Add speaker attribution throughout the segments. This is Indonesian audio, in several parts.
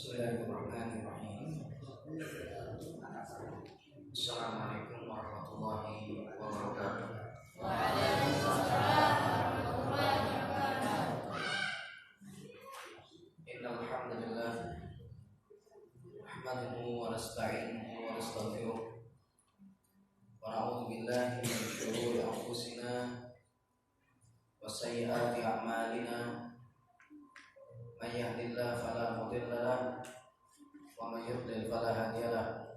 Speaker 1: Bismillahirrahmanirrahim. Assalamualaikum warahmatullahi wabarakatuh.
Speaker 2: Waalaikumsalam warahmatullahi wabarakatuh.
Speaker 1: Innal hamdalillah nahmaduhu wa nasta'inuhu wa nastaghfiruh wa na'udzu billahi min shururi anfusina wa sayyiati a'malina. May yahdihillahu fala mudilla lahu wa may yudlil fala hadiya lahu.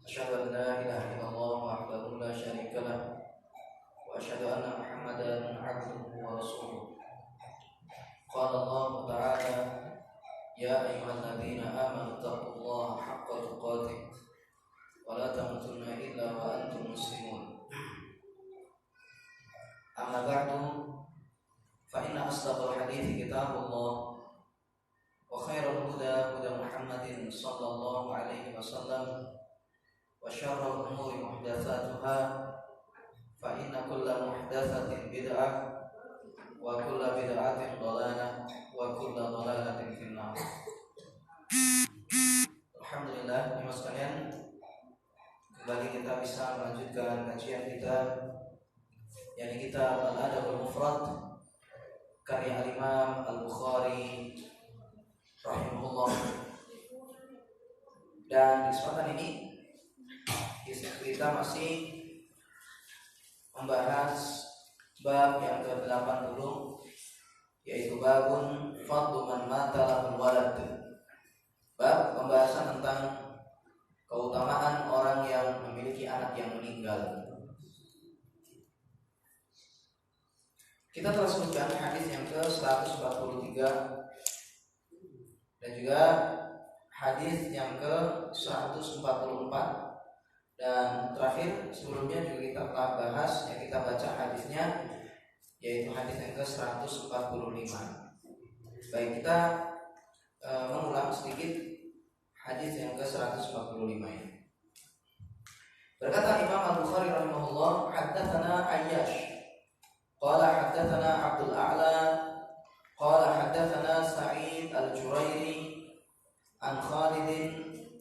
Speaker 1: Asyhadu an la ilaha illallah wahdahu la syarika lahu wa asyhadu anna Muhammadan 'abduhu wa rasuluh. Qala Allah ta'ala ya ayyuhalladzina amanu taqullaha haqqa tuqatih wa la tamutunna illa wa antum muslimun. Amma ba'du fa inna asdaqal hadithi kitabullah wa khairal huda huda Muhammadin sallallahu alaihi wasallam wa syarrul umuri muhdatsatuha fa inna kulla muhdatsatin bid'ah wa kulla bid'atin dhalalah wa kulla dhalalatin finnar. Alhamdulillah, jemaah sekalian, kembali kita bisa melanjutkan kajian kita, yakni kitab Al-Adabul Mufrad karya Al-Imam Al-Bukhari rahimahullah. Dan di kesempatan ini kita masih membahas bab yang ke-80, yaitu babun fadlu man mata lahul walad. Bab pembahasan tentang keutamaan orang yang memiliki anak yang meninggal. Kita telah sebutkan hadis yang ke-143 dan juga hadis yang ke-144, dan terakhir sebelumnya juga kita telah bahas yang kita baca hadisnya, yaitu hadis yang ke-145. Baik, kita mengulang sedikit hadis yang ke-145 ini. Berkata Imam Al-Bukhari rahimahullah, haddatsana Ayyash qala haddatsana Abdul A'la qala haddatsana Sa'id Al-Jurairi an Khalid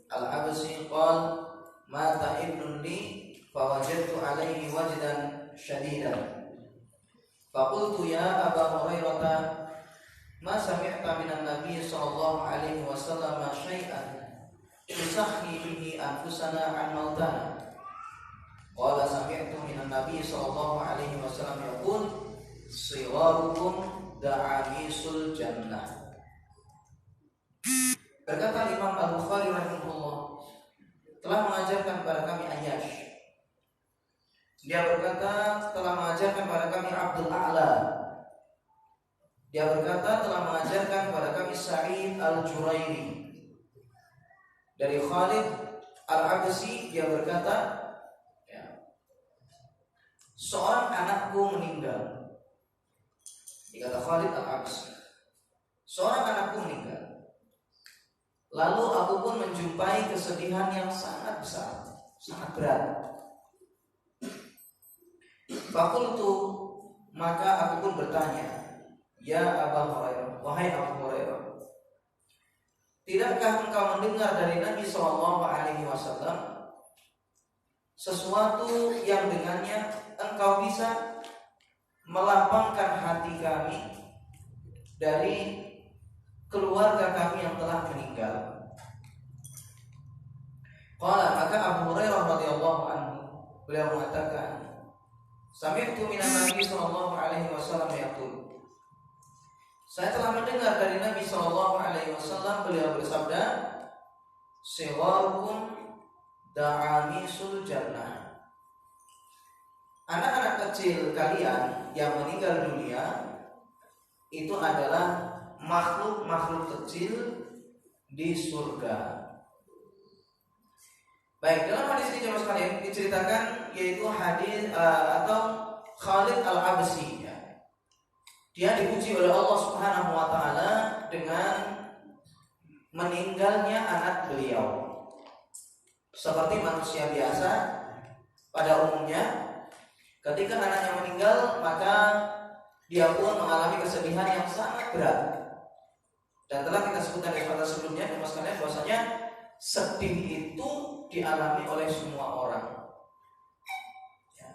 Speaker 1: Al-Absi qala mata ibnun li fawajadtu alaihi wajdan shadidan faqultu ya Aba Hurairah ma sami'ta minan nabiy sallallahu alaihi wasallam syai'an yusahhi bihi anfusana an mautana. Qala sami'tu minan nabiy sallallahu alaihi wasallam yaqul siwarukum da'amisul jannah. Berkata Imam Al-Bukhari rahimahullah, telah mengajarkan kepada kami Ayyash. Dia berkata telah mengajarkan kepada kami Abdul A'la. Dia berkata telah mengajarkan kepada kami Sa'id Al-Jurairi. Dari Khalid Al-Absi, dia berkata, seorang anakku meninggal. Dikata Khalid Al-Absi, seorang anakku meninggal. Lalu aku pun menjumpai kesedihan yang sangat besar, sangat berat. Fakultu, maka aku pun bertanya, ya Aba Hurairah, wahai Abu Hurairah, tidakkah engkau mendengar dari Nabi SAW sesuatu yang dengannya engkau bisa melapangkan hati kami dari keluarga kami yang telah meninggal? Qala, maka Abu Hurairah radhiyallahu anhu beliau mengatakan, sami'tu minan Nabi sallallahu alaihi wasallam yaqul, saya telah mendengar dari Nabi sallallahu alaihi wasallam beliau bersabda, siwarukum da'amisul jannah. Anak-anak kecil kalian yang meninggal dunia itu adalah makhluk-makhluk kecil di surga. Baik, dalam hadis ini jemaah sekalian diceritakan, yaitu hadis atau Khalid Al-Absi, ya. Dia dipuji oleh Allah Subhanahu wa taala dengan meninggalnya anak beliau. Seperti manusia biasa pada umumnya, ketika anaknya meninggal, maka dia pun mengalami kesedihan yang sangat berat. Dan telah kita sebutkan di kesempatan sebelumnya, sekalian, bahwasanya sedih itu dialami oleh semua orang. Ya.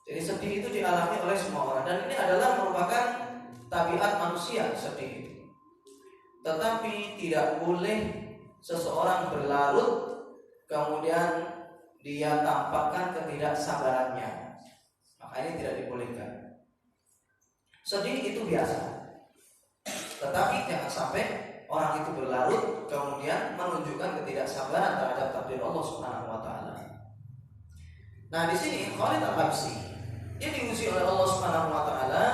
Speaker 1: Jadi sedih itu dialami oleh semua orang, dan ini adalah merupakan tabiat manusia, sedih itu. Tetapi tidak boleh seseorang berlarut kemudian dia tampakkan ketidaksabarannya. Makanya tidak dibolehkan. Sedih itu biasa, tetapi jangan sampai orang itu berlarut kemudian menunjukkan ketidaksabaran terhadap takdir Allah Subhanahu wa taala. Nah, di sini Khalid Al-Habsyi dia diuji oleh Allah Subhanahu wa taala,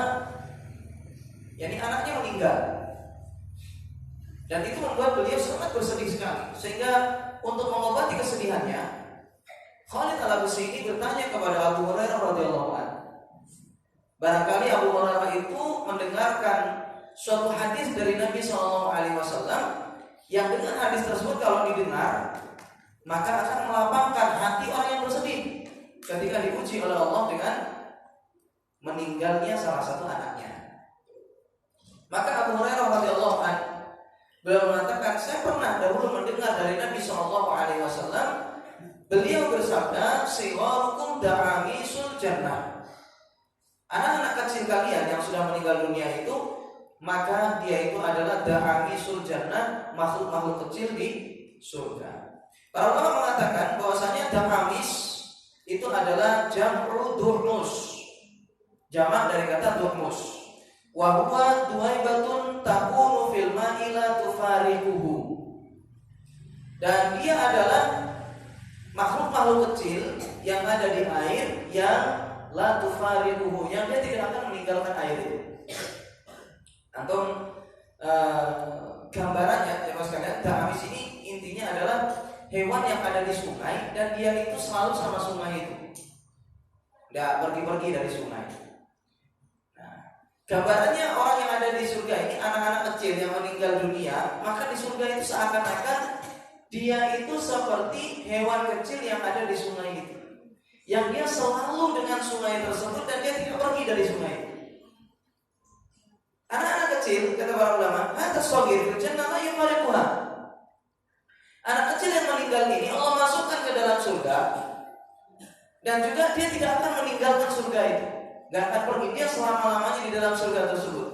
Speaker 1: yakni anaknya meninggal. Dan itu membuat beliau sangat bersedih sekali, sehingga untuk mengobati kesedihannya, Khalid Al-Habsyi ini bertanya kepada Abu Hurairah radhiyallahu anhu. Barangkali Abu Hurairah itu mendengarkan suatu hadis dari Nabi SAW yang dengan hadis tersebut kalau didengar maka akan melapangkan hati orang yang bersedih ketika diuji oleh Allah dengan meninggalnya salah satu anaknya. Maka Abu Hurairah radhiyallahu anhu beliau mengatakan, saya pernah dahulu mendengar dari Nabi SAW, beliau bersabda, siwarukum da'amisul jannah. Anak-anak kecil kalian yang sudah meninggal dunia itu, maka dia itu adalah da'amisul jannah, makhluk-makhluk kecil di surga. Para ulama mengatakan bahwasanya da'amis itu adalah jam'u duhmus, jamak dari kata duhmus. Wa huwa duhaibatun takunu fil ma'i la tufariquhu. Dan dia adalah makhluk-makhluk kecil yang ada di air yang la tufariquhu, yang dia tidak akan meninggalkan air itu. Antum gambarannya ya Mas kalian, da'amis ini intinya adalah hewan yang ada di sungai dan dia itu selalu sama sungai itu, tidak pergi-pergi dari sungai. Nah, gambarannya orang yang ada di surga ini anak-anak kecil yang meninggal dunia, maka di surga itu seakan-akan dia itu seperti hewan kecil yang ada di sungai itu, yang dia selalu dengan sungai tersebut dan dia tidak pergi dari sungai itu. Anak-anak kecil, kata para ulama, hadza shaghir fil jannah la yufariquha. Anak kecil yang meninggal ini Allah masukkan ke dalam surga, dan juga dia tidak akan meninggalkan surga itu, gak akan pergi, dia selama-lamanya di dalam surga tersebut.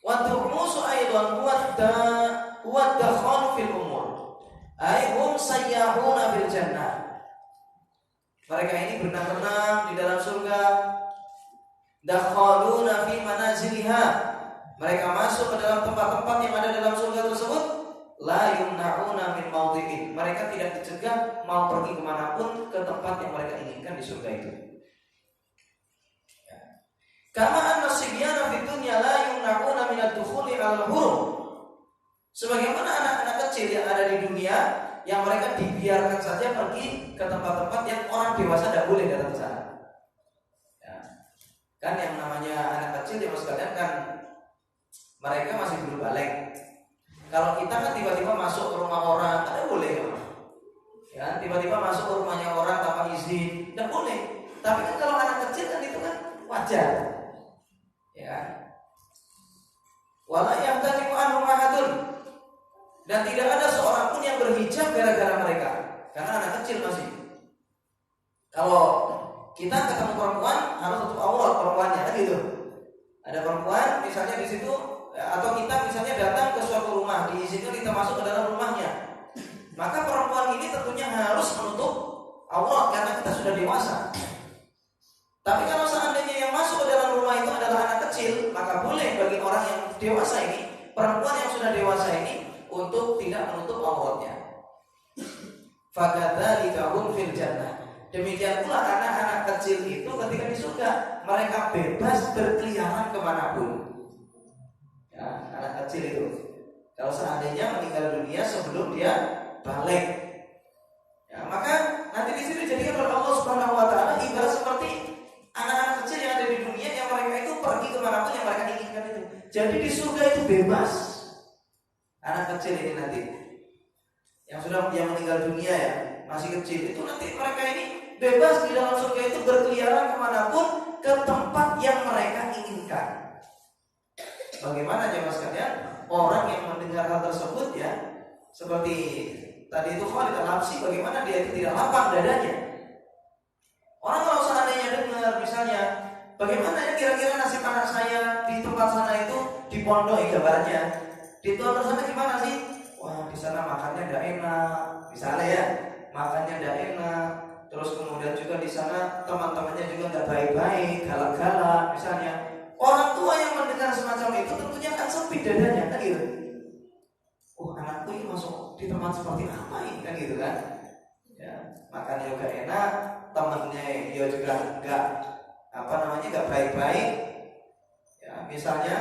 Speaker 1: Wa tu'musu aidan huwa dakhanu fil umur, ay hum sayyahuna fil jannah. Mereka ini berenang-renang di dalam surga. Dakhaluna fi manaziliha, mereka masuk ke dalam tempat-tempat yang ada dalam surga tersebut. La yumna'una min mawdi'in, mereka tidak dicegah mau pergi kemanapun ke tempat yang mereka inginkan di surga itu. Kama anna sibyana fid dunya la yumna'una min ad-dukhuli 'alal hurum, sebagaimana anak-anak kecil yang ada di dunia yang mereka dibiarkan saja pergi ke tempat-tempat yang orang dewasa tidak boleh datang ke sana. Kan yang namanya anak kecil ya Mas kalian kan mereka masih belum balik. Kalau kita kan tiba-tiba masuk ke rumah orang, tidak boleh ya. Tiba-tiba masuk ke rumahnya orang tanpa izin, tidak boleh. Tapi kan kalau anak kecil kan itu kan wajar. Ya. Wala yahtajimu anhum ahadun, dan tidak ada seorang pun yang berhijab gara-gara mereka, karena anak kecil masih. Kalau kita ketemu perempuan harus tutup aurat perempuannya kan gitu. Ada perempuan misalnya di situ, atau kita misalnya datang ke suatu rumah, diizinkan kita masuk ke dalam rumahnya, maka perempuan ini tentunya harus menutup aurat karena kita sudah dewasa. Tapi kalau seandainya yang masuk ke dalam rumah itu adalah anak kecil, maka boleh bagi orang yang dewasa ini, perempuan yang sudah dewasa ini, untuk tidak menutup auratnya. Fakadzalika hum fil jannah. Demikian pula anak-anak kecil itu ketika di surga, mereka bebas berkeliaran kemanapun. Ya, anak kecil itu, kalau seandainya meninggal dunia sebelum dia balik, ya, maka nanti di sini dijadikan oleh Allah Subhanahu Wa Taala ibarat seperti anak-anak kecil yang ada di dunia, yang mereka itu pergi kemanapun yang mereka inginkan itu. Jadi di surga itu bebas. Anak kecil ini nanti, yang meninggal dunia ya, masih kecil itu nanti mereka ini bebas di dalam surga itu berkeliaran kemanapun, ke tempat yang mereka inginkan. Bagaimana jemaah sekalian orang yang mendengar hal tersebut ya, seperti tadi itu Khalid Al-Habsyi, bagaimana dia itu tidak lapang dadanya. Orang kalau seandainya dengar misalnya, bagaimana ya kira-kira nasib anak saya di tempat sana itu, di pondok gambarnya, di tempat sana gimana sih? Wah, di sana makannya tidak enak, misalnya ya, makannya tidak enak. Terus kemudian juga di sana teman-temannya juga nggak baik-baik, galak-galak, misalnya. Orang tua yang mendengar semacam itu tentunya akan sempit dadanya, kan gitu. Oh, anakku ini masuk di tempat seperti apa ini, kan gitu kan? Ya, makannya juga enak, temannya dia juga nggak baik-baik. Ya, misalnya,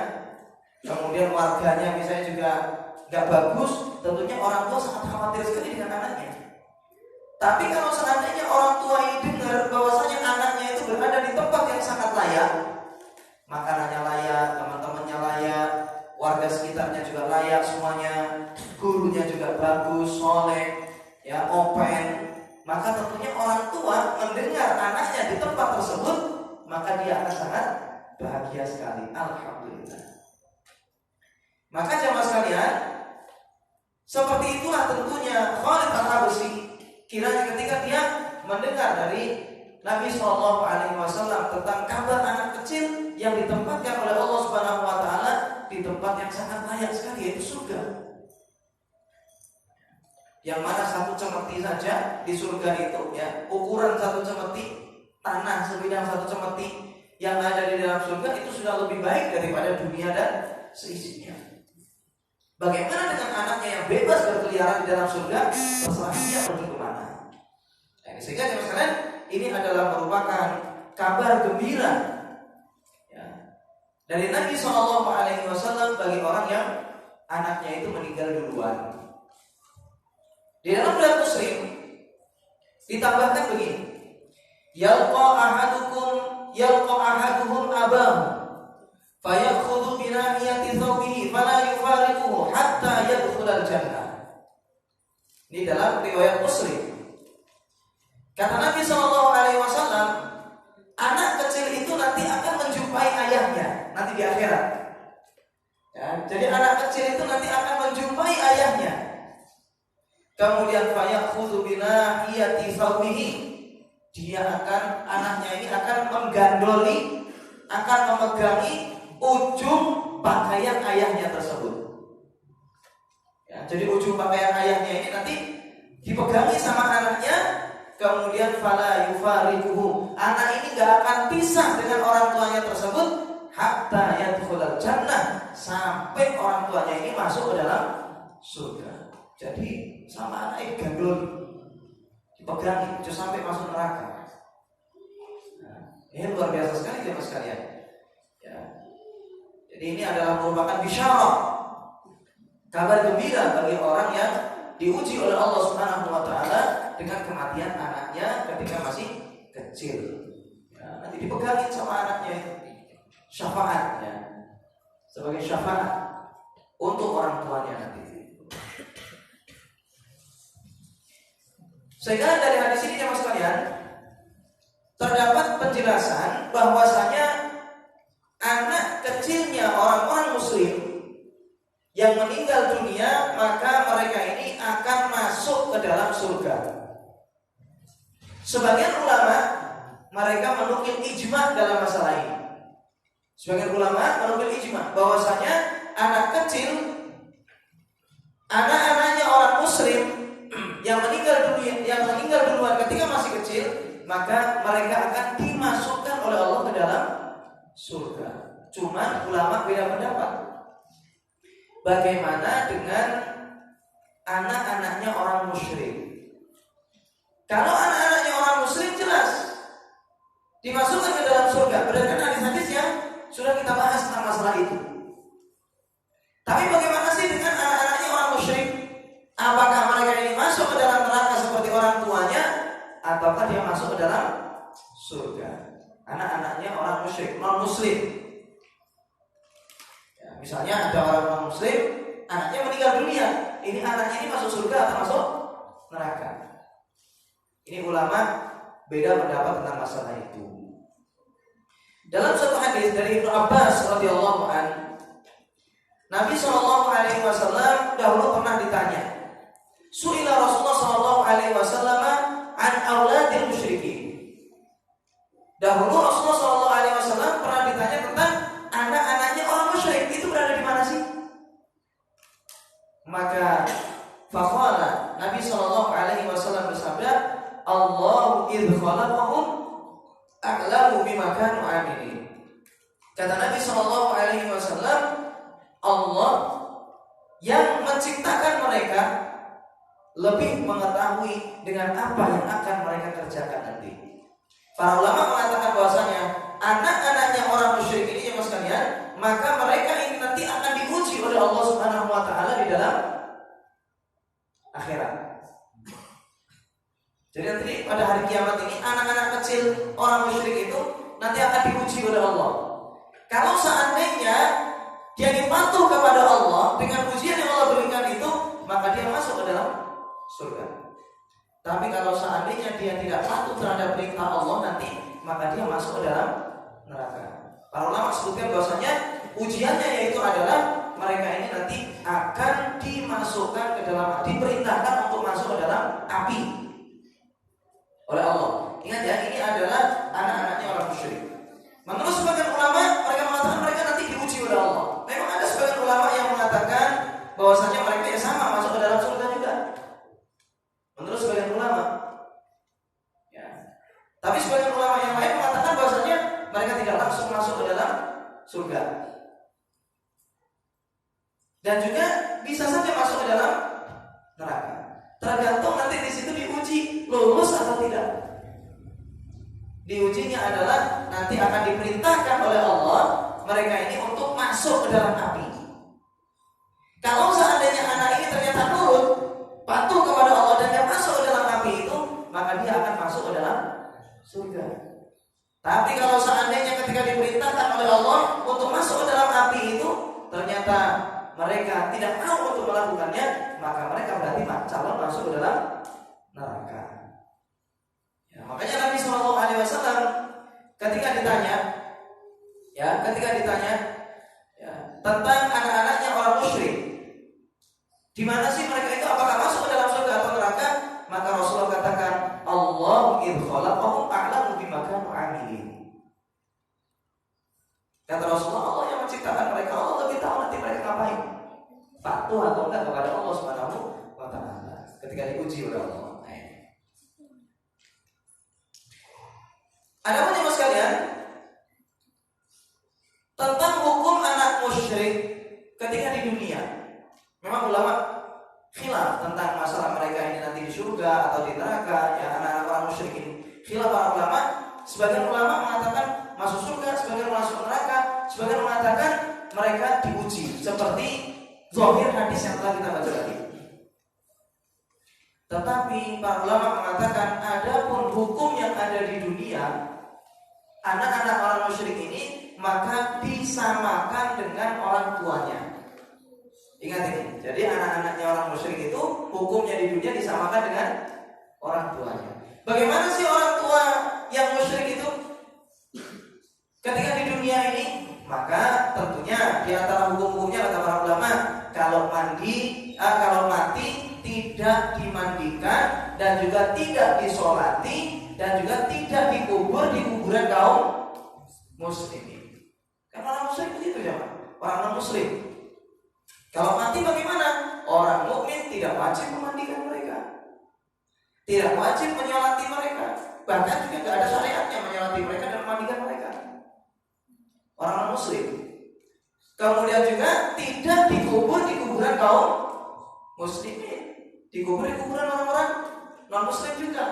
Speaker 1: kemudian warganya misalnya juga nggak bagus, tentunya orang tua sangat khawatir sekali dengan anaknya. Tapi kalau seandainya orang tua ini dengar bahwasanya anaknya itu berada di tempat yang sangat layak, makanannya layak, teman-temannya layak, warga sekitarnya juga layak semuanya, gurunya juga bagus, soleh, ya open, maka tentunya orang tua mendengar anaknya di tempat tersebut, maka dia akan sangat bahagia sekali. Alhamdulillah. Maka jemaah sekalian, seperti itulah tentunya Khalid Al-Habsyi, kiranya ketika dia mendengar dari Nabi SAW tentang kabar anak kecil yang ditempatkan oleh Allah Subhanahu Wa Taala di tempat yang sangat layak sekali, yaitu surga. Yang mana satu cemeti saja di surga itu, ya, ukuran satu cemeti tanah sebidang satu cemeti yang ada di dalam surga itu sudah lebih baik daripada dunia dan seisinya. Bagaimana dengan anaknya yang bebas berkeliaran di dalam surga, terserah dia pergi kemana? Nah, sehingga jemaah sekalian, ini adalah merupakan kabar gembira ya, dari Nabi SAW bagi orang yang anaknya itu meninggal duluan. Di dalam riwayat Muslim ditambahkan begini: yalqa ahaduhum abahu fayakhudhu bi nahiyati thawbihi fala yufariquhu hatta yadkhulal jannah. Ini dalam riwayat Muslim. Kata Nabi SAW, anak kecil itu nanti akan menjumpai ayahnya nanti di akhirat. Ya, jadi anak kecil itu nanti akan menjumpai ayahnya. Kemudian fayakhudhu bi nahiyati thawbihi, anaknya ini akan menggandoli, akan memegangi ujung pakaian ayahnya tersebut. Ya, jadi ujung pakaian ayahnya ini nanti dipegangi sama anaknya. Kemudian fala yufariquhu, anak ini gak akan pisah dengan orang tuanya tersebut hatta yadkhulal jannah, sampai orang tuanya ini masuk ke dalam surga. Jadi sama anak ini gandul, dipegangi sampai masuk neraka. Nah, ini luar biasa sekali jemaah sekalian. Ya. Jadi ini adalah merupakan bisyarah, kabar gembira bagi orang yang diuji oleh Allah Subhanahu Wa Taala dengan kematian anaknya ketika masih kecil. Ya, nanti dipegangin sama anaknya itu, syafaat ya, sebagai syafaat untuk orang tuanya nanti. Sehingga dari hadis ini jemaah sekalian terdapat penjelasan bahwasanya anak kecilnya orang-orang muslim yang meninggal dunia, maka mereka ini akan masuk ke dalam surga. Sebagian ulama mereka menukil ijma dalam masalah ini. Sebagian ulama menukil ijma bahwasanya anak kecil, anak-anaknya orang muslim yang meninggal duluan ketika masih kecil, maka mereka akan dimasukkan oleh Allah ke dalam surga. Cuma ulama beda pendapat. Bagaimana dengan anak-anaknya orang musyrik? Kalau anak-anaknya orang muslim jelas dimasukkan ke dalam surga berdasarkan hadis-hadis yang sudah kita bahas tentang masalah itu. Tapi bagaimana sih dengan anak-anaknya orang musyrik? Apakah mereka ini masuk ke dalam neraka seperti orang tuanya, ataukah dia masuk ke dalam surga? Anak-anaknya orang musyrik, non-muslim. Ya, misalnya ada orang non-muslim, anaknya meninggal dunia. Ini anaknya ini masuk surga atau masuk neraka? Ini ulama beda pendapat tentang masalah itu. Dalam satu hadis dari Ibnu Abbas radhiyallahu anhu, Nabi Shallallahu Alaihi Wasallam dahulu pernah ditanya, Su'ila Rasulullah Shallallahu Alaihi Wasallam an auladil musyrikin. Dahulu Rasulullah Shallallahu Alaihi Wasallam pernah ditanya tentang anak-anaknya orang musyrik, itu berada di mana sih? Maka faqala, Nabi Shallallahu Alaihi Wasallam bersabda, Allahu idh khalaqahum a'lamu bima kanu amilin. Kata Nabi Shallallahu Alaihi Wasallam, Allah yang menciptakan mereka lebih mengetahui dengan apa yang akan mereka kerjakan nanti. Para ulama mengatakan bahwasanya anak-anaknya orang musyrik ini yang sekalian, maka mereka ini nanti akan diuji oleh Allah Subhanahu wa taala di dalam akhirat. Jadi nanti pada hari kiamat ini anak-anak kecil orang musyrik itu nanti akan diuji oleh Allah. Kalau seandainya dia patuh kepada Allah dengan ujian yang Allah berikan itu, maka dia masuk ke dalam surga. Tapi kalau seandainya dia tidak patuh terhadap perintah Allah nanti, maka dia masuk ke dalam neraka. Para ulama sebutkan bahwasanya ujiannya yaitu adalah mereka ini nanti akan dimasukkan ke dalam, diperintahkan untuk masuk ke dalam api oleh Allah. Ingat ya, ini adalah anak-anaknya orang musyrik. Menurut sebagian ulama, mereka mengatakan mereka nanti diuji oleh Allah. Memang ada sebagian ulama yang mengatakan bahwasanya mereka yang sama masuk ke dalam surga juga. Menurut sebagian ulama, ya. Tapi sebagian ulama yang lain mengatakan bahwasanya mereka tidak langsung masuk ke dalam surga. Dan juga bisa saja masuk ke dalam neraka. Tergantung nanti di situ diuji lulus atau tidak. Diujinya adalah nanti akan diperintahkan oleh Allah mereka ini untuk masuk ke dalam api. Kalau seandainya anak ini ternyata nurut, patuh kepada Allah dan dia masuk ke dalam api itu, maka dia akan masuk ke dalam surga. Tapi kalau seandainya ketika diperintahkan oleh Allah untuk masuk ke dalam api itu, ternyata mereka tidak mau untuk melakukannya, maka mereka berarti calon masuk ke dalam neraka. Ya, makanya Nabi Shallallahu Alaihi Wasallam ketika ditanya tentang anak-anaknya orang musyrik, di mana sih mereka itu, apakah masuk ke dalam surga atau neraka? Maka Rasulullah katakan, Allahu idh khalaqahum a'lamu bima kanu amilin. Kata Rasulullah, Allah yang menciptakan mereka, Allah lebih tahu nanti mereka ngapain, patuh atau enggak kepada Allah Subhanahu wa taala ketika diuji oleh Allah. Ada apa mas sekalian tentang hukum anak musyrik ketika di dunia? Memang ulama khilaf tentang masalah mereka ini nanti di surga atau di neraka, ya anak-anak orang musyrik ini. Khilaf para ulama, sebagian ulama mengatakan masuk surga, sebagian masuk neraka, sebagian mengatakan mereka diuji seperti zahir hadis yang telah kita baca tadi. Tetapi para ulama mengatakan adapun hukum yang ada di dunia, anak-anak orang musyrik ini maka disamakan dengan orang tuanya. Ingat ini, jadi anak-anaknya orang musyrik itu hukumnya di dunia disamakan dengan orang tuanya. Bagaimana sih orang tua yang musyrik itu ketika di dunia ini? Maka tentunya di antara hukum-hukumnya kata para ulama, kalau mati tidak dimandikan dan juga tidak disolati dan juga tidak dikubur di kuburan kaum muslimin. Karena orang musyrik begitu ya, orang non muslim. Kalau mati bagaimana? Orang mukmin tidak wajib memandikan mereka, tidak wajib menyolati mereka, bahkan juga tidak ada syariatnya menyolati mereka dan memandikan mereka. Orang non muslim. Kemudian juga tidak dikubur di kuburan kaum muslimin, dikubur di kuburan orang-orang non muslim juga.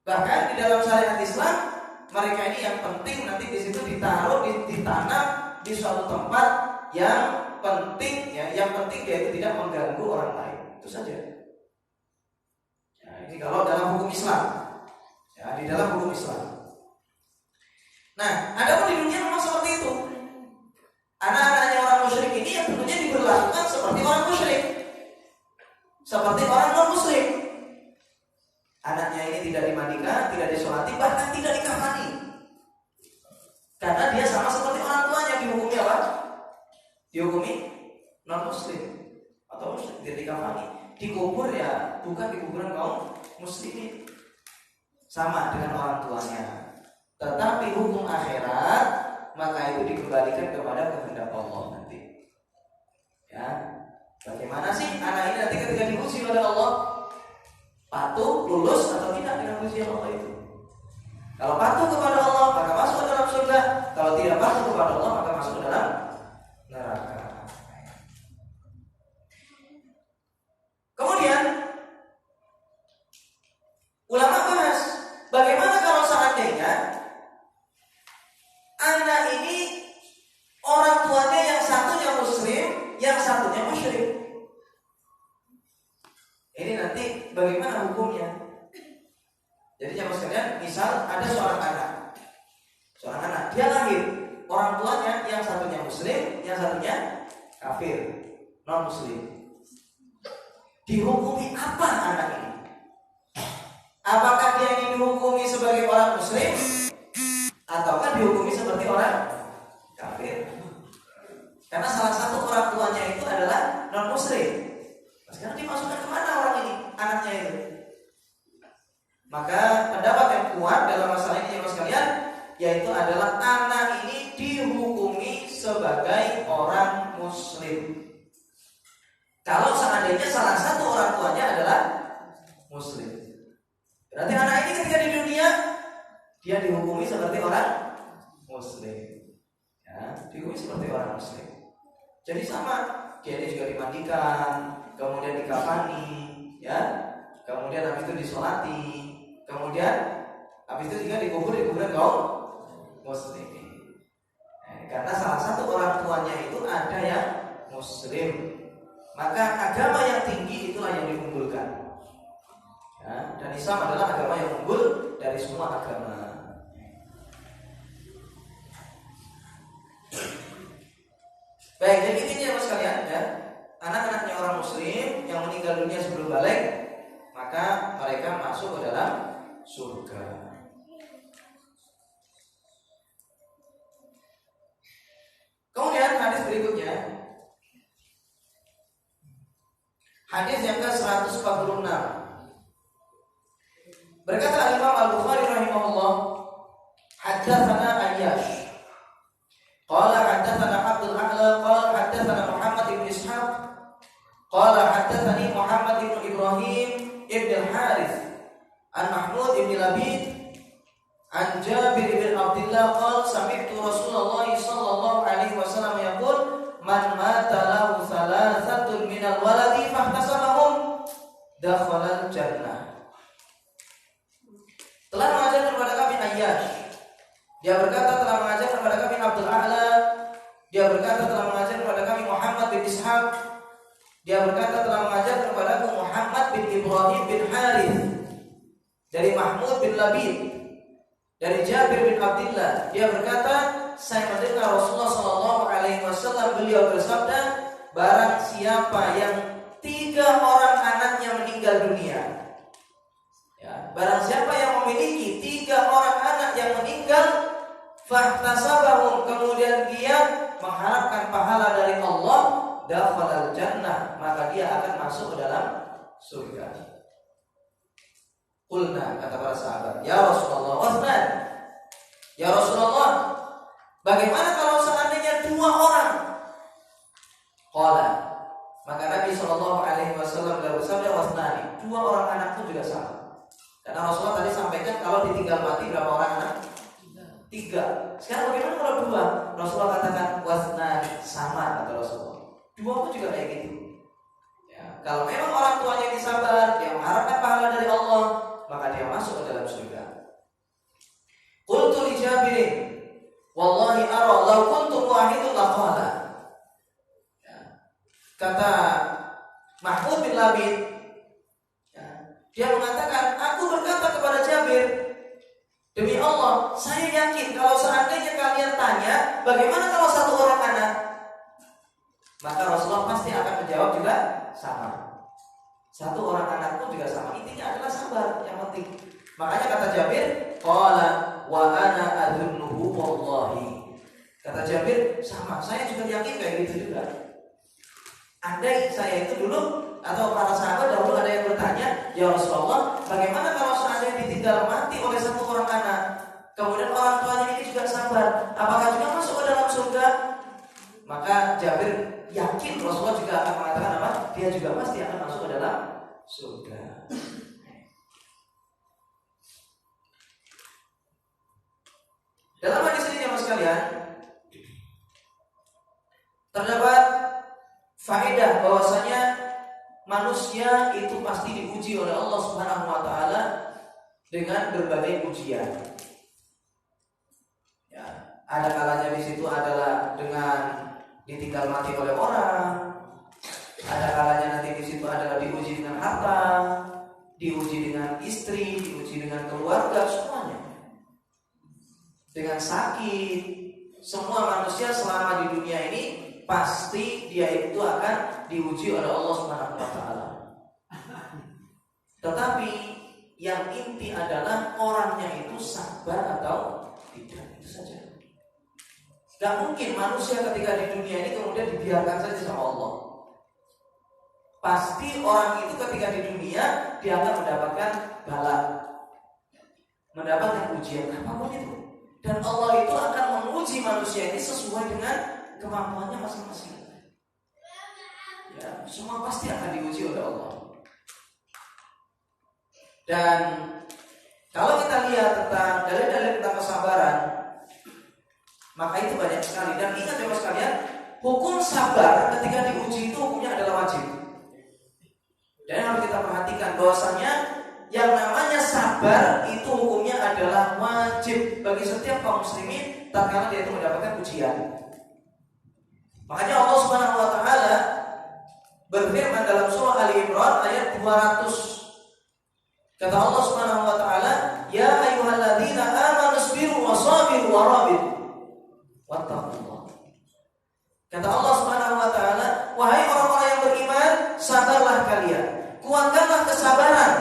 Speaker 1: Bahkan di dalam syariat Islam, mereka ini yang penting nanti di situ ditaruh, ditanam di suatu tempat yang penting, ya, yang penting dia itu tidak mengganggu orang lain. Itu saja. Ya, ini kalau dalam hukum Islam, ya, di dalam hukum Islam. Nah, ada pun di dunia memang seperti itu. Anak-anaknya orang musyrik ini yang tentunya diberlakukan seperti orang musyrik, seperti orang non muslim. Anaknya ini tidak dimandikan, tidak disolati, bahkan tidak dikafani. Karena dia sama seperti orang tuanya, dihukumi apa? dihukumi non muslim atau muslim, dia dikafani, dikubur ya bukan di kuburan kaum muslimin, sama dengan orang tuanya. Tetapi hukum akhirat maka itu dikembalikan kepada kehendak Allah nanti. Ya, bagaimana sih anak ini nanti ketika diuji oleh Allah, patuh, lulus atau tidak dengan ujian Allah itu? Kalau patuh kepada Allah maka masuk ke dalam surga, kalau tidak patuh kepada Allah maka masuk ke dalam neraka. Kemudian ulama bahas bagaimana kalau seandainya anak ini orang tuanya yang satunya muslim, yang satunya musyrik. Ini nanti bagaimana hukumnya? Jadi jamaah sekalian, misal ada seorang anak, dia lahir, orang tuanya yang satunya muslim, yang satunya kafir, non muslim. Dihukumi apa anak ini? Apakah dia ingin dihukumi sebagai orang muslim ataukah dihukumi seperti orang kafir? Karena salah satu orang tuanya itu adalah non muslim. Sekarang dimasukkan kemana orang ini, anaknya itu? Maka pendapat yang kuat dalam masalah ini ya sekalian, yaitu adalah anak ini dihukumi sebagai orang muslim. Kalau seandainya salah satu orang tuanya adalah muslim, berarti anak ini ketika di dunia dia dihukumi seperti orang muslim. Ya, dihukumi seperti orang muslim. Jadi sama, dia juga dimandikan, kemudian dikafani, ya, kemudian habis itu disolati, kemudian habis itu juga dikubur di kuburan kaum muslimin. Karena salah satu orang tuanya itu ada yang muslim, maka agama yang tinggi itulah yang diunggulkan. Ya, dan Islam adalah agama yang unggul dari semua agama. Baik, jadi intinya mas sekalian, ya, anak-anaknya orang muslim yang meninggal dunia sebelum balik, maka mereka masuk ke dalam surga. Kemudian hadis berikutnya, hadis yang ke-146. Berkata Imam Al-Bukhari rahimahullah, haddatsana Ayyash qala haddatsana Abdul A'la qala haddatsana Muhammad bin Ishaq qala haddatsani Muhammad bin Ibrahim ibn al-Harith an Mahmud ibn Labid an Jabir bin Abdullah qala sami'tu Rasulullah sallallahu alaihi wasallam yaqul man mata lahu thalathatun minal waladi fahtasabahum dakhala al-jannah. Telah mengajarkan kepada kami Ayyash, dia berkata telah mengajarkan kepada kami Abdul A'la, dia berkata telah mengajarkan kepada kami Muhammad bin Ishaq, dia berkata telah mengajarkan kepada aku Muhammad bin Ibrahim bin Harith dari Mahmud bin Labid dari Jabir bin Abdullah, dia berkata saya mendengar Rasulullah sallallahu alaihi wasallam beliau bersabda, barang siapa yang 3 orang anaknya meninggal dunia, ya, barang siapa yang memiliki 3 orang anak yang meninggal, fahtasabahum, kemudian dia mengharapkan pahala dari Allah, dakhalal jannah, maka dia akan masuk ke dalam surga. Qulna, kata para sahabat, ya Rasulullah, wasnan, ya Rasulullah, bagaimana kalau seandainya 2 orang? Qala, maka Nabi sallallahu alaihi wasallam bersabda, wasnani, 2 orang anak pun juga sama. Karena Rasulullah tadi sampaikan kalau ditinggal mati berapa orang anak? 3. Sekarang bagaimana kalau 2? Rasulullah katakan wasnani, sama kata Rasulullah. 2 pun juga kayak gitu. Ya, kalau memang orang tuanya ini sabar, dia mengharapkan pahala dari Allah, maka dia masuk ke dalam surga. Qultu li Jabir, wallahi ara law kuntu wahidun laqala. Ya. Kata Mahmud bin Labid, ya, dia mengatakan, aku berkata kepada Jabir, demi Allah, saya yakin kalau seandainya kalian tanya, bagaimana kalau 1 orang anak? Maka Rasulullah pasti akan menjawab juga sama. 1 orang anak pun juga sama. Intinya adalah sabar yang penting. Makanya kata Jabir, qala wa ana adhunnuhu wallahi. Kata Jabir, sama, saya juga yakin kayak gitu juga. Andai saya itu dulu, atau para sahabat dahulu ada yang bertanya, ya Rasulullah, bagaimana kalau seandainya ditinggal mati oleh satu orang anak, kemudian orang tuanya ini juga sabar, apakah juga masuk ke dalam surga? Maka Jabir yakin Rasulullah juga akan mengatakan apa? Dia juga pasti akan masuk ke dalam surga. Dalam hadis ini jemaah sekalian, terdapat faedah bahwasanya manusia itu pasti diuji oleh Allah Subhanahu wa taala dengan berbagai ujian. Ya, ada kalanya di situ adalah dengan ditinggal mati oleh orang, ada kalanya nanti di situ adalah diuji dengan harta, diuji dengan istri, diuji dengan keluarga, semuanya. Dengan sakit, semua manusia selama di dunia ini pasti dia itu akan diuji oleh Allah Subhanahu wa taala. Tetapi yang inti adalah orangnya itu sabar atau tidak, itu saja. Gak mungkin manusia ketika di dunia ini kemudian dibiarkan saja sama Allah. Pasti orang itu ketika di dunia dia akan mendapatkan bala, mendapatkan ujian apapun itu. Dan Allah itu akan menguji manusia ini sesuai dengan kemampuannya masing-masing. Ya, semua pasti akan diuji oleh Allah. Dan kalau kita lihat tentang dalil-dalil tentang kesabaran, maka itu banyak sekali. Dan ingat ya sekalian, hukum sabar ketika diuji itu hukumnya adalah wajib. Dan harus kita perhatikan bahwasanya yang namanya sabar itu hukumnya adalah wajib bagi setiap kaum muslimin tatkala dia itu mendapatkan ujian. Makanya Allah Subhanahu wa taala berfirman dalam surah Ali Imran ayat 200. Kata Allah Subhanahu wa taala, "Ya ayyuhalladzina amanu sabiru wasabiru warabitu wattaqullah." Kata Allah Subhanahu wa taala, "Wahai orang-orang yang beriman, sabarlah kalian, kuatkanlah kesabaran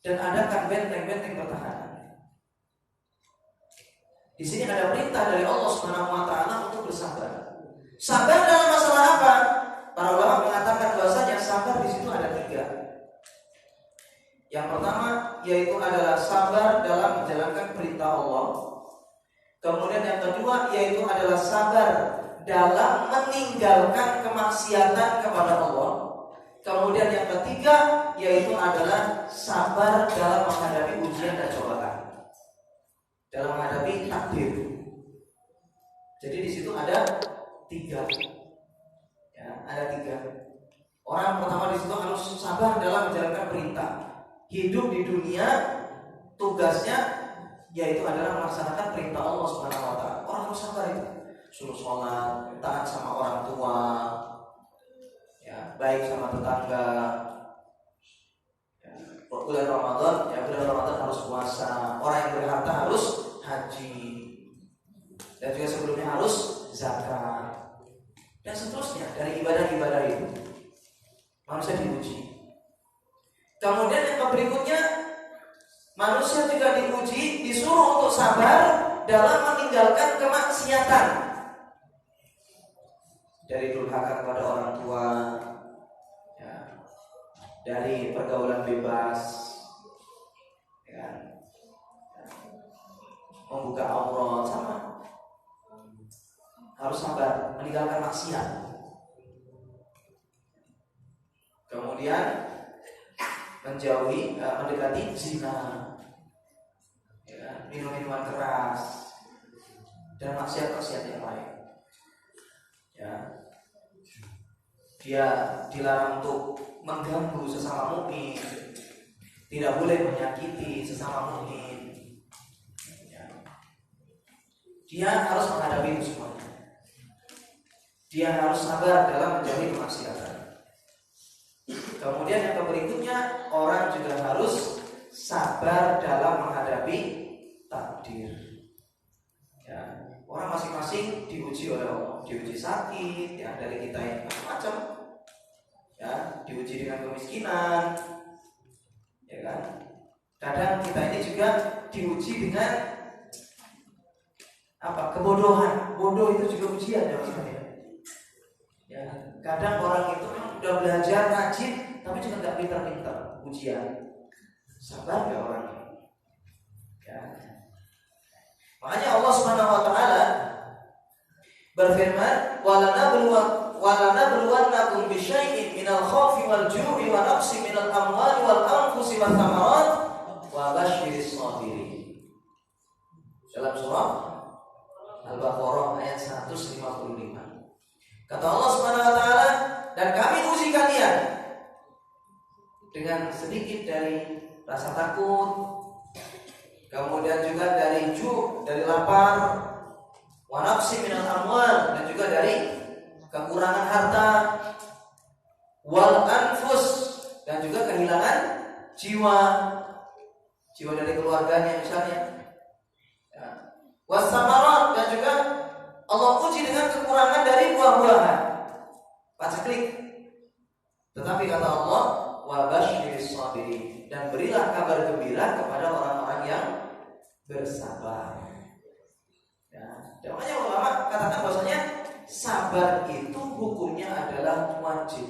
Speaker 1: dan adakan benteng-benteng pertahanan." Di sini ada perintah dari Allah Subhanahu wa taala untuk bersabar. Sabar dalam masalah apa? Para ulama mengatakan bahwasanya sabar di situ ada 3. Yang pertama yaitu adalah sabar dalam menjalankan perintah Allah. Kemudian yang kedua yaitu adalah sabar dalam meninggalkan kemaksiatan kepada Allah. Kemudian yang ketiga yaitu adalah sabar dalam menghadapi ujian dan cobaan, dalam menghadapi takdir. Jadi di situ ada 3. Ya, ada 3. Orang pertama di situ harus sabar dalam menjalankan perintah. Hidup di dunia tugasnya yaitu adalah melaksanakan perintah Allah Subhanahu wa taala. Orang harus sabar itu. Suruh sholat, taat sama orang tua, ya, baik sama tetangga. Ya, bulan Ramadan, ya bulan Ramadan harus puasa. Orang yang berharta harus haji. Dan juga sebelumnya harus zakat. Dan seterusnya dari ibadah-ibadah itu manusia diuji. Kemudian yang berikutnya manusia juga diuji, disuruh untuk sabar dalam meninggalkan kemaksiatan, dari durhaka kepada orang tua, ya, dari pergaulan bebas, ya, membuka aurat, sama, harus sabar meninggalkan maksiat. Kemudian menjauhi, mendekati zina, ya, minum-minuman keras dan maksiat-maksiat yang lain. Ya, dia dilarang untuk mengganggu sesama mukmin, tidak boleh menyakiti sesama mukmin. Ya. Dia harus menghadapi itu semuanya. Dia harus sabar dalam menjauhi kemaksiatan. Kemudian yang berikutnya, orang juga harus sabar dalam menghadapi takdir. Ya, orang masing-masing diuji oleh Allah, diuji sakit, ya, dari kita yang macam-macam, ya, diuji dengan kemiskinan, ya kan. Kadang kita ini juga diuji dengan apa? Kebodohan. Bodoh itu juga ujian ya maksudnya. Ya, kadang orang itu memang udah belajar rajin tapi juga nggak pintar-pintar, ujian. Sabar ya orangnya. Ya. Makanya Allah Subhanahu wa taala berfirman, "Walanabluwannakum bisyai'in minal khawfi wal ju'i wa naqsin minal amwali wal anfusi wath thamarat wa basyiris shabirin." Dalam surah Al-Baqarah ayat 155. Kata Allah Subhanahu wa taala, "Dan kami uji kalian dengan sedikit dari rasa takut, kemudian juga dari dari lapar, wa naqsi minal amwal, dan juga dari kekurangan harta, wal anfus, dan juga kehilangan jiwa dari keluarganya misalnya, ya. Was samarat, dan juga Allah uji dengan kekurangan dari buah-buahan, paceklik. Tetapi kata Allah, wa basyiris shabirin, dan berilah kabar gembira kepada orang-orang yang bersabar. Ya, makanya ulama katakan bahwasanya sabar itu hukumnya adalah wajib.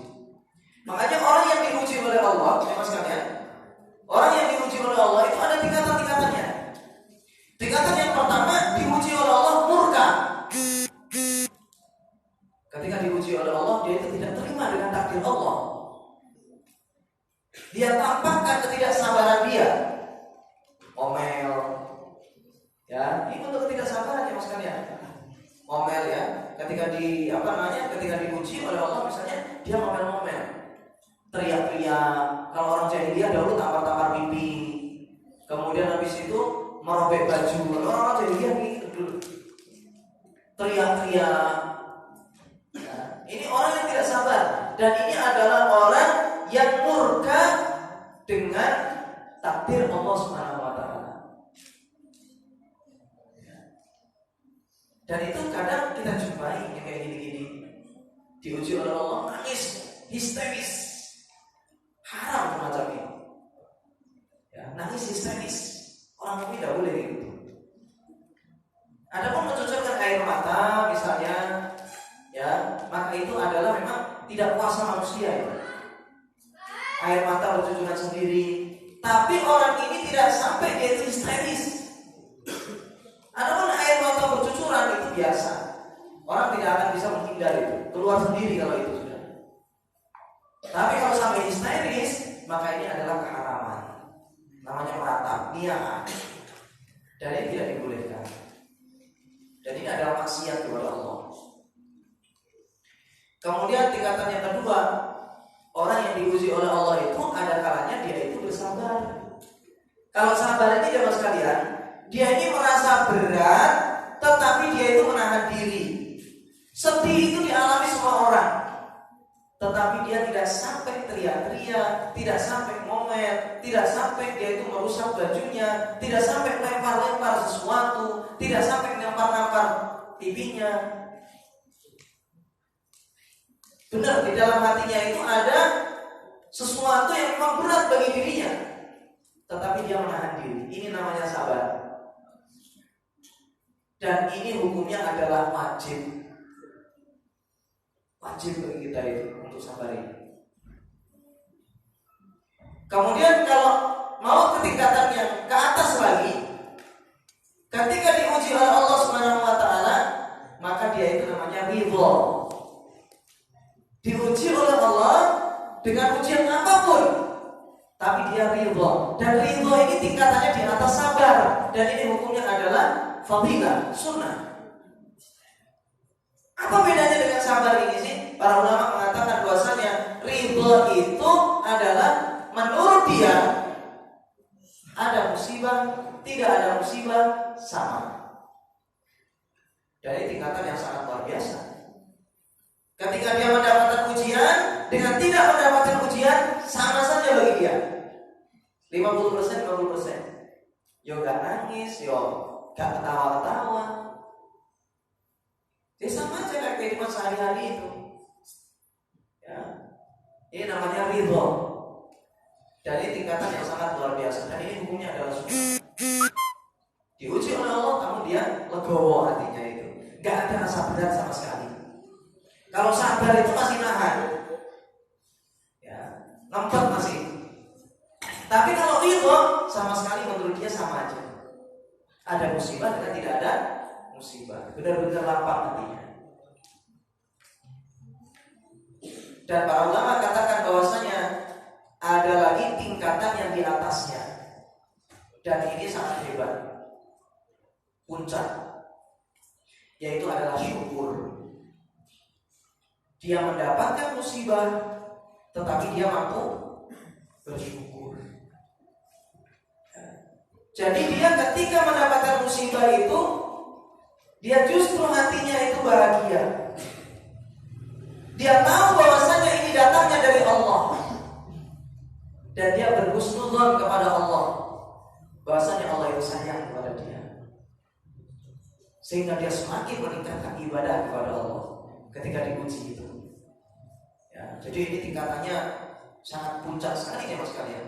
Speaker 1: Makanya orang yang diuji oleh Allah, sekalian, orang yang diuji oleh Allah itu ada tingkatan-tingkatannya. Tingkatan yang pertama, diuji oleh Allah murka. Ketika diuji oleh Allah, dia itu tidak terima dengan takdir Allah. Dia tampakkan ketidaksabaran dia, omel, ya, ini untuk ketidaksabaran ya mas kalian, omel ya. Ketika ketika diuji oleh Allah misalnya, dia ngomel-ngomel, teriak-teriak. Kalau orang jahiliyah dahulu tampar-tampar pipi, kemudian habis itu merobek baju. Orang jahiliyah gitu dulu, teriak-teriak. Nah, ini orang yang tidak sabar, dan ini adalah orang yang murka dengan takdir Allah Subhanahu wa taala. Dan itu kadang kita jumpai yang kayak gini-gini, diuji oleh Allah, nangis, histeris, haram semacam ini. Ya, nangis histeris, orang mukmin tidak boleh gitu. Adapun mencucurkan air mata misalnya, ya, maka itu adalah memang tidak kuasa manusia ya. Air mata bercucuran sendiri, tapi orang ini tidak sampai dia histeris. Adapun air mata bercucuran itu biasa, orang tidak akan bisa menghindar itu, keluar sendiri kalau itu sudah. Tapi kalau sampai histeris, maka ini adalah keharaman, namanya meratap, niat, dan ini tidak dibolehkan. Dan ini adalah maksiat kepada Allah. Kemudian tingkatan yang kedua, orang yang diuji oleh Allah itu ada kalanya dia itu bersabar. Kalau sabar ini jemaah sekalian, dia ini merasa berat, tetapi dia itu menahan diri. Sedih itu dialami semua orang, tetapi dia tidak sampai teriak-teriak, tidak sampai ngomel, tidak sampai dia itu merusak bajunya, tidak sampai lempar-lempar sesuatu, tidak sampai nampar-nampar pipinya. Benar, di dalam hatinya itu ada sesuatu yang memang berat bagi dirinya, tetapi dia menahan diri. Ini namanya sabar. Dan ini hukumnya adalah wajib. Wajib bagi kita itu untuk sabar ini. Kemudian kalau mau ke tingkatan yang ke atas lagi, ketika diuji oleh Allah Subhanahu wa taala, maka dia itu namanya ridho. Diuji oleh Allah dengan ujian apapun, tapi dia ridho. Dan ridho ini tingkatannya di atas sabar. Dan ini hukumnya adalah fadilah, sunnah. Apa bedanya dengan sabar ini sih? Para ulama mengatakan bahwasanya ridho itu adalah menurut dia ada musibah, tidak ada musibah, sama. Dari tingkatan yang sangat luar biasa. Ketika dia mendapatkan ujian dengan tidak mendapatkan ujian, sama saja bagi dia. 50%, 50%. Yo gak nangis, yo gak ketawa-ketawa. Dia sama aja kayak kehidupan sehari-hari itu. Ya. Ini namanya ridho. Dan ini tingkatan yang sangat luar biasa. Dan ini hukumnya adalah sunnah. Diuji oleh Allah, namun dia lega. legowo hatinya itu, nggak ada rasa berat sama sekali. Kalau sabar itu masih nahan, ya, ngempet masih. Tapi kalau ridho sama sekali menurut dia sama aja. Ada musibah dengan tidak ada musibah, benar-benar lapang hatinya. Dan para ulama katakan bahwasanya ada lagi tingkatan yang di atasnya, dan ini sangat hebat, puncak, yaitu adalah syukur. Dia mendapatkan musibah, tetapi dia mampu bersyukur. Jadi dia ketika mendapatkan musibah itu, dia justru hatinya itu bahagia. Dia tahu bahwasanya ini datangnya dari Allah, dan dia berhusnudzon kepada Allah, bahwasanya Allah itu sayang kepada dia, sehingga dia semakin meningkatkan ibadah kepada Allah ketika diuji itu. Ya, jadi ini tingkatannya sangat puncak sekali ya mas kalian.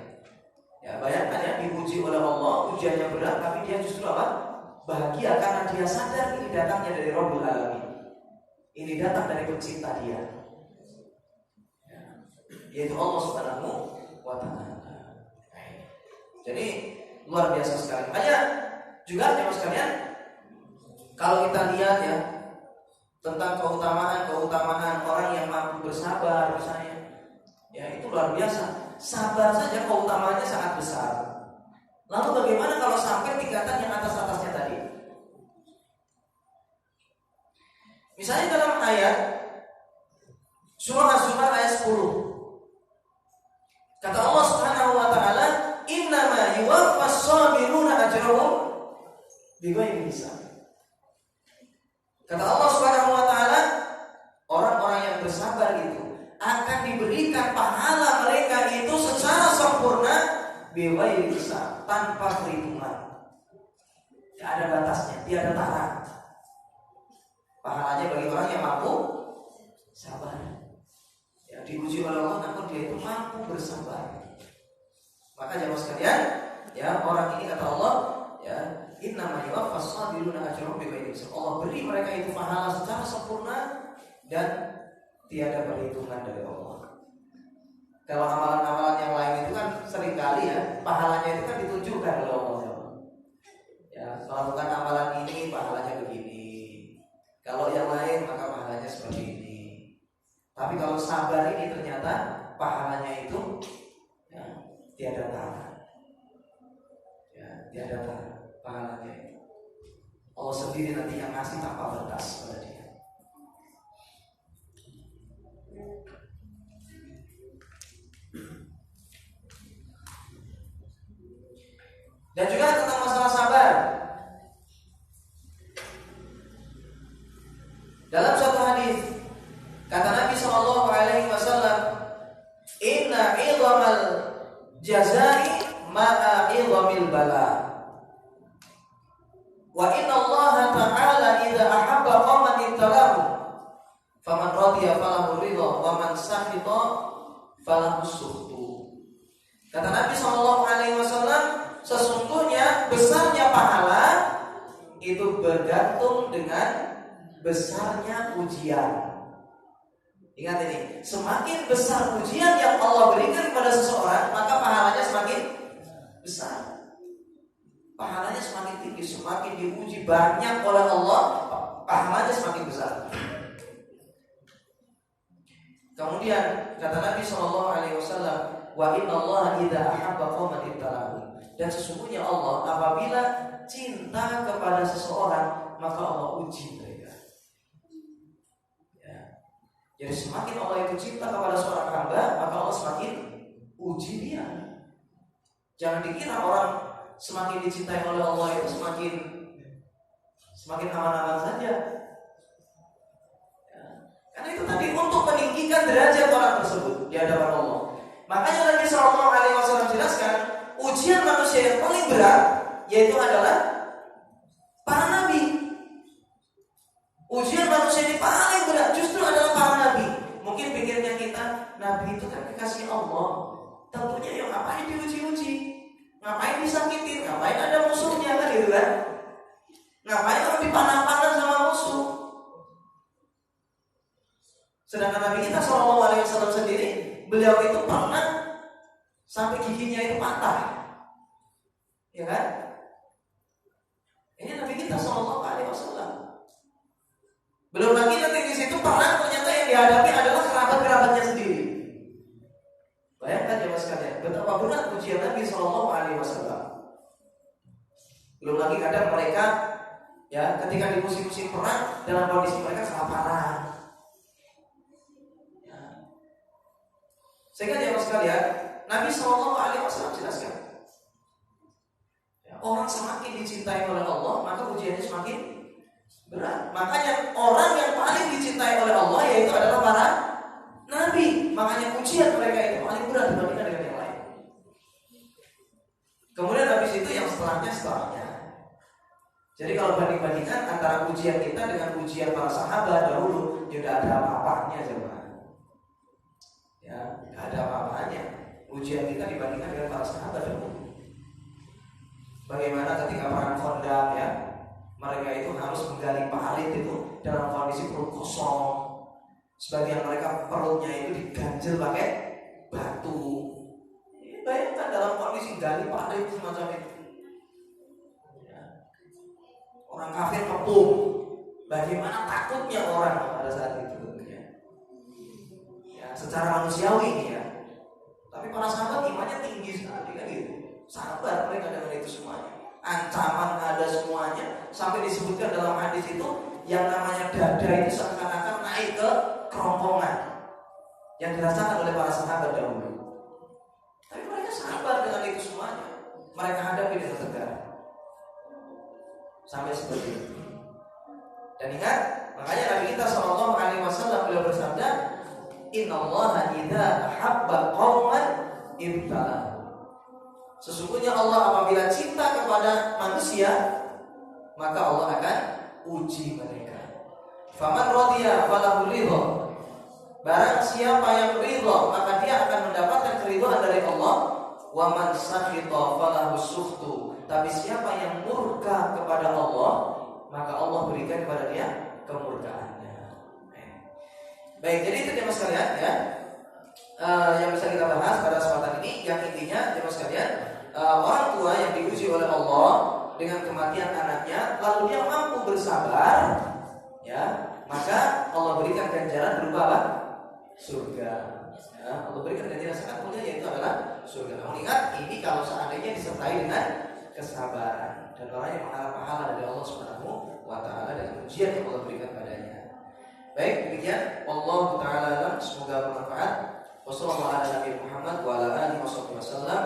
Speaker 1: Ya, bayangkan ya, diuji oleh Allah, ujiannya berat, tapi dia justru apa? Bahagia karena dia sadar ini datangnya dari Rabbul Alamin. Ini datang dari pencipta dia, ya, yaitu Allah Subhanahu wa Ta'ala. Jadi luar biasa sekali. Makanya juga ya mas kalian, kalau kita lihat ya tentang keutamaan orang yang mampu bersabar misalnya, ya itu luar biasa. Sabar saja keutamaannya sangat besar. Lalu bagaimana kalau sampai tingkatan yang atas-atasnya tadi? Misalnya dalam ayat surah Az-Zumar ayat 10, kata Allah Subhanahu wa Ta'ala, innama yuwaffas sabiruna ajrahum bighairi hisab. Kata Allah Subhanahu wa Ta'ala, orang-orang yang bersabar itu akan diberikan pahala mereka itu secara sempurna bighairi hisab, tanpa perhitungan. Tidak ada batasnya, tidak ada tarak. Pahalanya bagi orang yang mampu sabar. Ya, diuji oleh Allah namun dia itu mampu bersabar. Maka jamaah sekalian, ya orang ini kata Allah, ya innama yuwaffas sabiruna ajrahum bighairi hisab. Allah beri mereka itu pahala secara sempurna dan tiada perhitungan dari Allah. Kalau amalan-amalan yang lain itu kan seringkali ya pahalanya itu kan ditunjukkan oleh Allah. Ya, melakukan amalan ini pahalanya begini. Kalau yang lain maka pahalanya seperti ini. Tapi kalau sabar ini ternyata pahalanya itu ya, tiada tarak. Ya, tiada tarak pahalanya itu. Allah sendiri nanti yang ngasih tanpa batas pada dia. Dan juga tentang masalah sabar. Dalam suatu hadis kata Nabi SAW, inna 'idhamal jazaa'i ma'a 'idhamil bala. Wa inna Allah ta'ala idza ahabba qauman ibtalahu faman radiya falahu ridha wa man sakhita falahu sukhtu. Kata Nabi SAW, sesungguhnya besarnya pahala itu bergantung dengan besarnya ujian. Ingat ini, semakin besar ujian yang Allah berikan kepada seseorang, maka pahalanya semakin besar. Pahalanya semakin tinggi, semakin diuji banyak oleh Allah, pahalanya semakin besar. Kemudian kata Nabi SAW, wa inna Allah idza ahabba qauman ibtalahu. Dan sesungguhnya Allah apabila cinta kepada seseorang, maka Allah uji mereka. Jadi semakin Allah itu cinta kepada seorang hamba, maka Allah semakin uji dia. Jangan dikira orang semakin dicintai oleh Allah itu semakin aman-aman saja. Ya. Karena itu tadi untuk meninggikan derajat orang tersebut di hadapan Allah. Makanya Nabi SAW jelaskan, ujian manusia yang paling berat yaitu adalah para nabi. Ujian manusia ini paling berat justru adalah para nabi. Mungkin pikirnya kita, nabi itu kan kekasih Allah, tentunya yang ngapain diuji-uji, ngapain disakitin, ngapain ada musuhnya kan gitu kan, ngapain orang dipanah patah. Ya kan? Ini Nabi kita Shallallahu Alaihi Wasallam. Belum lagi nanti di situ perang ternyata yang dihadapi adalah kerabat-kerabatnya sendiri. Bayangkan ya sekalian, betapa berat ujian Nabi Shallallahu Alaihi Wasallam. Belum lagi kadang mereka ya ketika di musim-musim perang dalam kondisi mereka kelaparan. Ya. Sehingga jemaah sekalian, Nabi Shallallahu Alaihi Wasallam jelaskan, ya, orang semakin dicintai oleh Allah maka ujiannya semakin berat. Makanya orang yang paling dicintai oleh Allah yaitu adalah para Nabi. Makanya ujian mereka itu paling berat dibandingkan dengan yang lain. Kemudian habis itu yang setelahnya. Jadi kalau banding-bandingkan antara ujian kita dengan ujian para sahabat dahulu, tidak ada apa-apanya jemaah. Ya, tidak ada apa-apanya. Ujian kita dibandingkan dengan para sahabat dahulu. Bagaimana ketika perang Khandaq ya, mereka itu harus menggali parit itu dalam kondisi perut kosong. Sebagian mereka perutnya itu diganjel pakai batu. Bayangkan dalam kondisi gali parit semacam itu. Orang kafir kepung, bagaimana takutnya orang pada saat itu ya, secara manusiawi ini ya. Tapi para sahabat imannya tinggi sekali kan gitu. Sabar mereka dengan itu semuanya. Ancaman ada semuanya. Sampai disebutkan dalam hadis itu yang namanya dada itu seakan-akan naik ke kerongkongan yang dirasakan oleh para sahabat dahulu. Tapi mereka sabar dengan itu semuanya. Mereka hadapi dengan tegar. Sampai seperti itu. Dan ingat, makanya Nabi kita Shallallahu Alaihi Wasallam beliau bersabda, Innallaha idza ahabba qauman ibtala. Sesungguhnya Allah apabila cinta kepada manusia, maka Allah akan uji mereka. Faman radiya falahu ridha. Barang siapa yang ridha, maka dia akan mendapatkan keridhaan dari Allah. Wa man sakhita falahu sukhtu. Tapi siapa yang murka kepada Allah, maka Allah berikan kepada dia kemurkaannya. Baik, jadi itu jemaah sekalian ya, yang bisa kita bahas pada kesempatan ini. Yang intinya jemaah sekalian, orang tua yang diuji oleh Allah dengan kematian anaknya, lalu dia mampu bersabar, ya, maka Allah berikan ganjaran berupa apa? Surga. Ya, Allah berikan ganjaran sangat mulia yaitu adalah surga. Namun ingat, ini kalau seandainya disertai dengan kesabaran dan orang yang mengharap pahala dari Allah Subhanahu wa taala dan ujian yang Allah berikan padanya. Baik, demikian wallahu taala alam, semoga bermanfaat. Wassallallahu ala nabiyina Muhammad wa ala alihi wasallam.